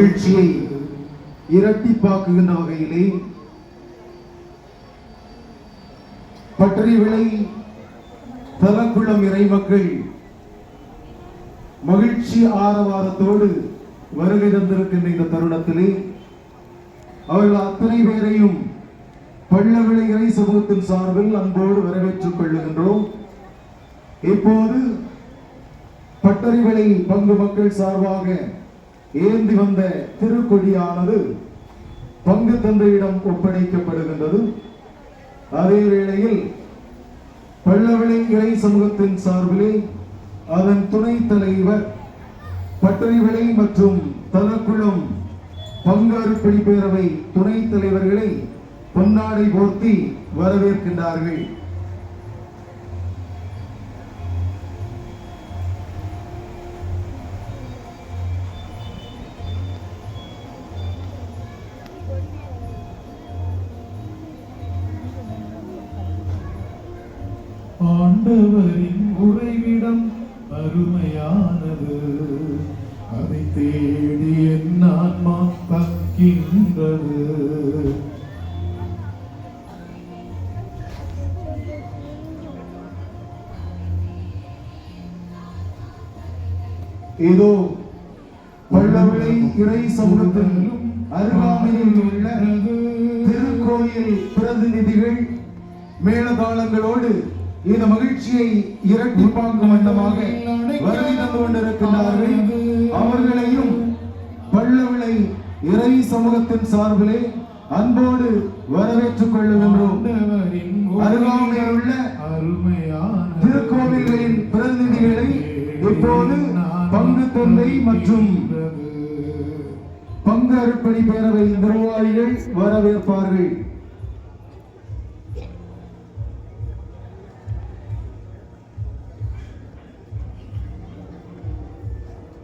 மகிழ்ச்சியை இரட்டிப்பாக்குகின்ற வகையிலே பட்டறை விளை தலக்குளம் இறைமக்கள் மகிழ்ச்சி ஆரவாரத்தோடு வருகை தந்திருக்கின்ற இந்த தருணத்திலே அவர்கள் அத்தனை பேரையும் பள்ளவிளை இறை சமூகத்தின் சார்பில் அன்போடு வரவேற்றுக் கொள்ளுகின்றோம். இப்போது பட்டறை விளை பங்கு மக்கள் சார்பாக ஏந்தி வந்த திருக்கொடியானது பங்கு தந்தையிடம் ஒப்படைக்கப்படுகின்றது. அதே வேளையில் பள்ளவிளை இறை சமூகத்தின் சார்பிலே அதன் துணைத் தலைவர் பட்டறை விளை மற்றும் தலக்குளம் பங்கு அறுப்படை பேரவை துணைத் தலைவர்களை பொன்னாடை போர்த்தி வரவேற்கின்றார்கள். ஆண்டவரின் உறைவிடம் அருமையானது, அதை தேடி என் ஆன்மா தக்கின்றது. ஏதோ பள்ளவிளை இறை சமூகத்தில் அருகாமையில் உள்ள திருக்கோயில் பிரதிநிதிகள் மேலதாளங்களோடு இந்த மகிழ்ச்சியை இரட்டிப்பாக்கும் வண்ணமாக வருகை தந்து கொண்டிருக்கிறார்கள். அவர்களையும் பள்ளவிளை இறை சமூகத்தின் சார்பிலே அன்போடு வரவேற்றுக் கொள்ளுகின்றோம். அருகாமையில் உள்ள திருக்கோவில்களின் பிரதிநிதிகளை இப்போது பங்கு தந்தை மற்றும் பங்கு அறுப்படை பேரவை நிர்வாகிகள் வரவேற்பார்கள்.